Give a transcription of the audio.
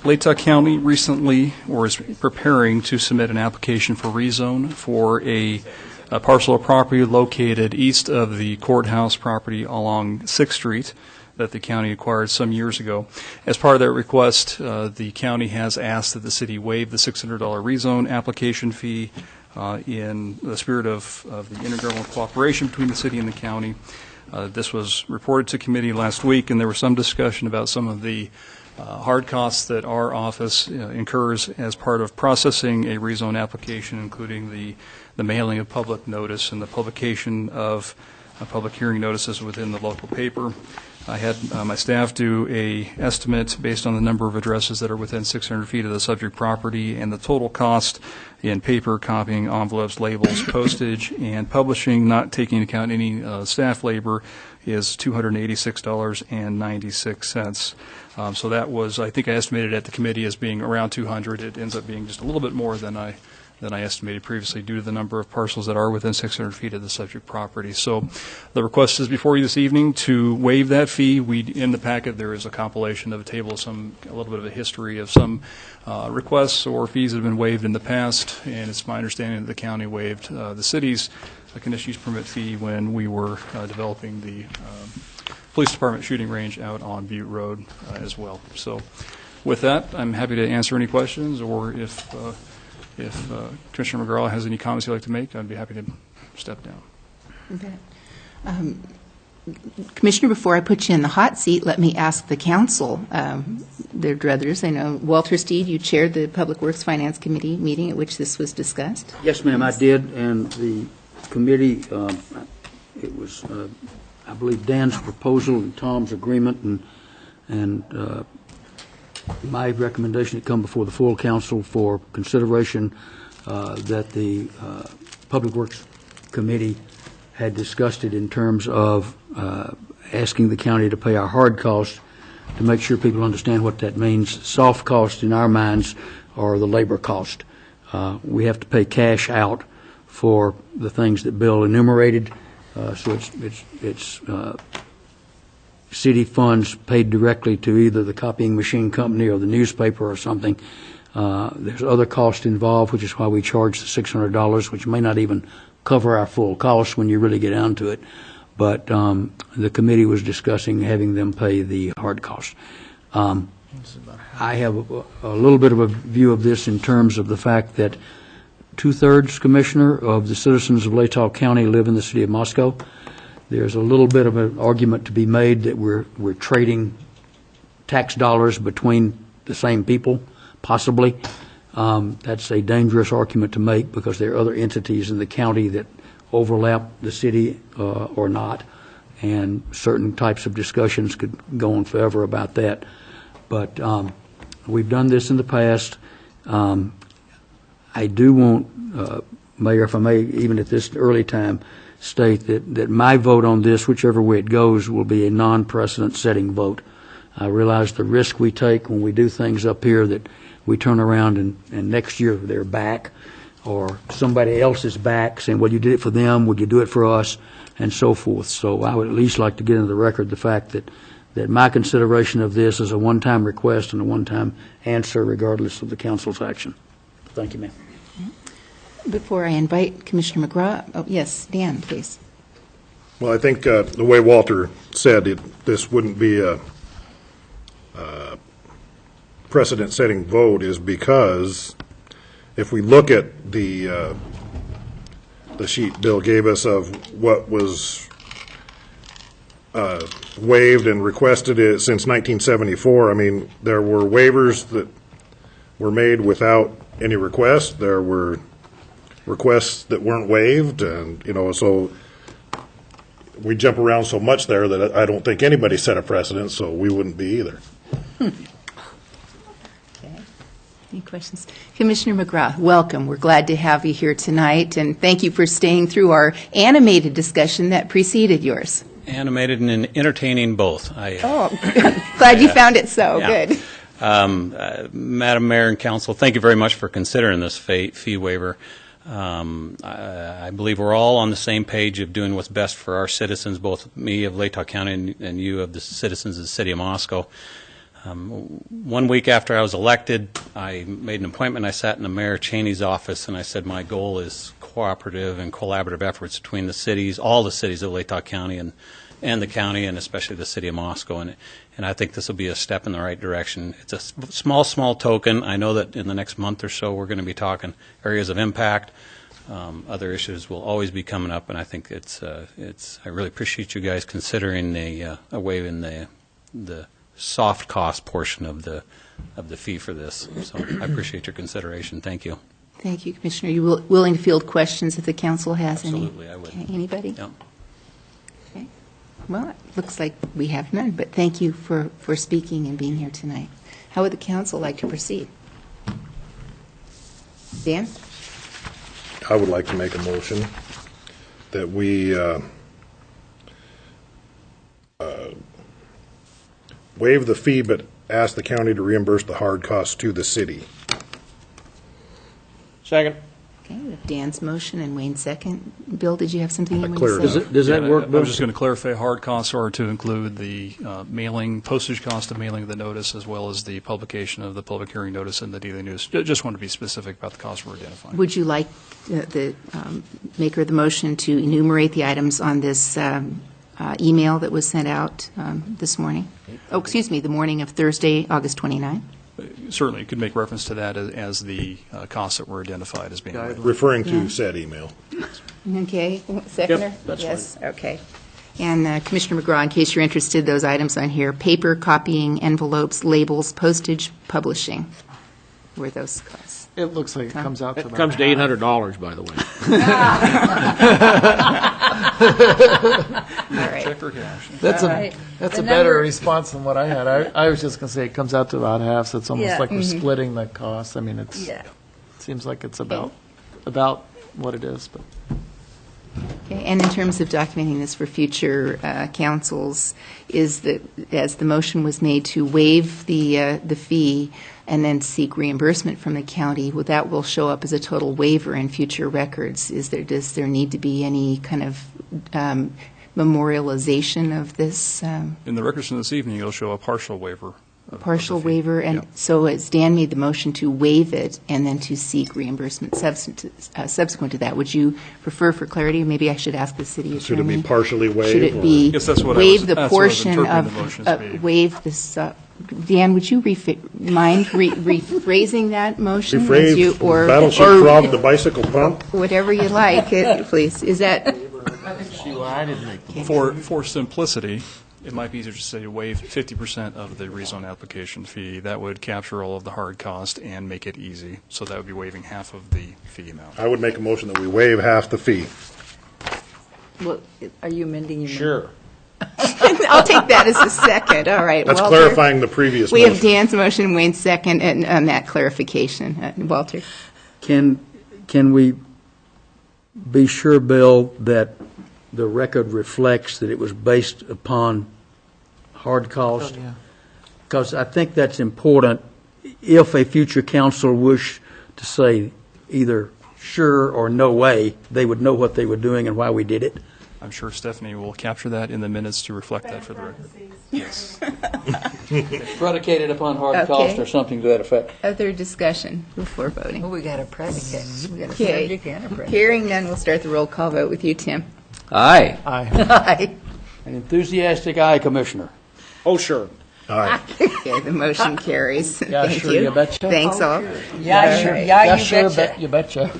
Latah County recently, or is preparing to submit an application for rezone for a parcel of property located east of the courthouse property along 6th Street that the county acquired some years ago. As part of that request, the county has asked that the city waive the $600 rezone application fee in the spirit of the intergovernmental cooperation between the city and the county. This was reported to committee last week, and there was some discussion about some of the hard costs that our office incurs as part of processing a rezone application, including the mailing of public notice and the publication of public hearing notices within the local paper. I had my staff do a estimate based on the number of addresses that are within 600 feet of the subject property, and the total cost in paper, copying, envelopes, labels, postage, and publishing, not taking into account any staff labor, is $286.96. So that was, I think I estimated at the committee as being around 200. It ends up being just a little bit more than I estimated previously due to the number of parcels that are within 600 feet of the subject property. So the request is before you this evening to waive that fee. In the packet there is a compilation of a table of a little bit of a history of some requests or fees that have been waived in the past, and it's my understanding that the county waived the city's conditional use permit fee when we were developing the police department shooting range out on Butte Road as well. So with that, I'm happy to answer any questions, or if Commissioner McGraw has any comments he'd like to make, I'd be happy to step down. Okay. Commissioner, before I put you in the hot seat, let me ask the council, their druthers. I know, Walter Steed, you chaired the Public Works Finance Committee meeting at which this was discussed. Yes, ma'am, I did, and the committee, it was, I believe, Dan's proposal and Tom's agreement, and my recommendation to come before the full council for consideration that the Public Works Committee had discussed it in terms of asking the county to pay our hard costs, to make sure people understand what that means. Soft costs in our minds are the labor cost. We have to pay cash out for the things that Bill enumerated, so it's city funds paid directly to either the copying machine company or the newspaper or something. There's other costs involved, which is why we charge the $600, which may not even cover our full costs when you really get down to it. But the committee was discussing having them pay the hard costs. I have a little bit of a view of this in terms of the fact that 2/3, Commissioner, of the citizens of Latah County live in the city of Moscow. There's a little bit of an argument to be made that we're trading tax dollars between the same people, possibly. That's a dangerous argument to make because there are other entities in the county that overlap the city or not, and certain types of discussions could go on forever about that. But we've done this in the past. I do want, Mayor, if I may, even at this early time, state that my vote on this, whichever way it goes, will be a non-precedent setting vote. I realize the risk we take when we do things up here, that we turn around and next year they're back, or somebody else is back saying, well, you did it for them, would you do it for us, and so forth. So I would at least like to get into the record the fact that my consideration of this is a one-time request and a one-time answer regardless of the council's action. Thank you, ma'am. Before I invite Commissioner McGraw, oh, yes, Dan, please. Well, I think the way Walter said it, this wouldn't be a precedent-setting vote is because if we look at the sheet Bill gave us of what was waived and requested it since 1974, I mean, there were waivers that were made without any request. There were requests that weren't waived, and so we jump around so much there that I don't think anybody set a precedent, so we wouldn't be either. Okay. Any questions? Commissioner McGraw, welcome. We're glad to have you here tonight, and thank you for staying through our animated discussion that preceded yours. Animated and entertaining both. Glad you found it so. Yeah. Good. Madam Mayor and Council, thank you very much for considering this fee waiver. I believe we're all on the same page of doing what's best for our citizens, both me of Latah County and you of the citizens of the city of Moscow. 1 week after I was elected, I made an appointment. I sat in the Mayor Cheney's office, and I said my goal is cooperative and collaborative efforts between the cities, all the cities of Latah County and the county, and especially the city of Moscow. And I think this will be a step in the right direction. It's a small token. I know that in the next month or so we're going to be talking areas of impact. Other issues will always be coming up, and I think I really appreciate you guys considering a waiving the soft cost portion of the fee for this. So I appreciate your consideration. Thank you. Thank you, Commissioner. Are you willing to field questions if the council has any? Absolutely, I would. Okay, anybody? Yep. Okay. Well, it looks like we have none, but thank you for speaking and being here tonight. How would the council like to proceed? Dan? I would like to make a motion that we waive the fee, but ask the county to reimburse the hard costs to the city. Second. Okay, with Dan's motion and Wayne's second. Bill, did you have something you wanted clear. to say? Does that work, I Bill? was just going to clarify, hard costs are to include the mailing, postage cost of mailing the notice, as well as the publication of the public hearing notice in the Daily News. Just want to be specific about the costs we're identifying. Would you like the maker of the motion to enumerate the items on this email that was sent out this morning? Oh, excuse me, the morning of Thursday, August 29th? Certainly, you could make reference to that as the costs that were identified as being waived. Referring to Yeah. said email. Okay, seconder? that's Yes, okay. And Commissioner McGraw, in case you're interested, those items on here, paper, copying, envelopes, labels, postage, publishing, were those costs. It looks like it comes out to It about comes to half. $800, by the way. All right. Check or cash? That's All right. that's The a better number- response than what I had. I was just going to say it comes out to about half, so it's almost Yeah. like we're splitting the cost. I mean, it Yeah. seems like it's about what it is, but. Okay, and in terms of documenting this for future councils, is that, as the motion was made to waive the fee and then seek reimbursement from the county, well, that will show up as a total waiver in future records. Does there need to be any kind of memorialization of this In the records from this evening, it'll show a partial waiver. of the partial fee. waiver? And Yeah. so as Dan made the motion to waive it and then to seek reimbursement subsequent to that, would you prefer, for clarity, maybe I should ask the city attorney? Should it be partially waived? Should it or- be Yes, that's what I waive was- the that's what I was portion interpreting of, the motion to be. waive this, Dan, would you mind rephrasing that motion? as Rephrase, you- or battleship robbed the bicycle pump? whatever you like, please. Is that, I didn't make For simplicity, it might be easier to say to waive 50% of the rezone application fee. That would capture all of the hard cost and make it easy. So that would be waiving half of the fee amount. I would make a motion that we waive half the fee. Well, are you amending your? Sure. I'll take that as a second, all right. That's Walter? clarifying the previous We have motion. Dan's motion, Wayne's second, and that clarification. Walter? Can we be sure, Bill, that the record reflects that it was based upon hard cost? yeah. Because I think that's important. If a future council wish to say either sure or no way, they would know what they were doing and why we did it. I'm sure Stephanie will capture that in the minutes to reflect that for the record. Yes. Predicated upon hard Okay. cost or something to that effect. Other discussion before voting? Well, we got a predicate. We got a Okay. subject and a predicate. Hearing none, we'll start the roll call vote with you, Tim. Aye. Aye. An enthusiastic aye, Commissioner. Oh, sure. Aye. Okay, the motion carries. Yeah, Thank sure, you. you betcha. Thanks all. Yeah, All sure. right. Yeah, Yeah, you sure, betcha. you betcha.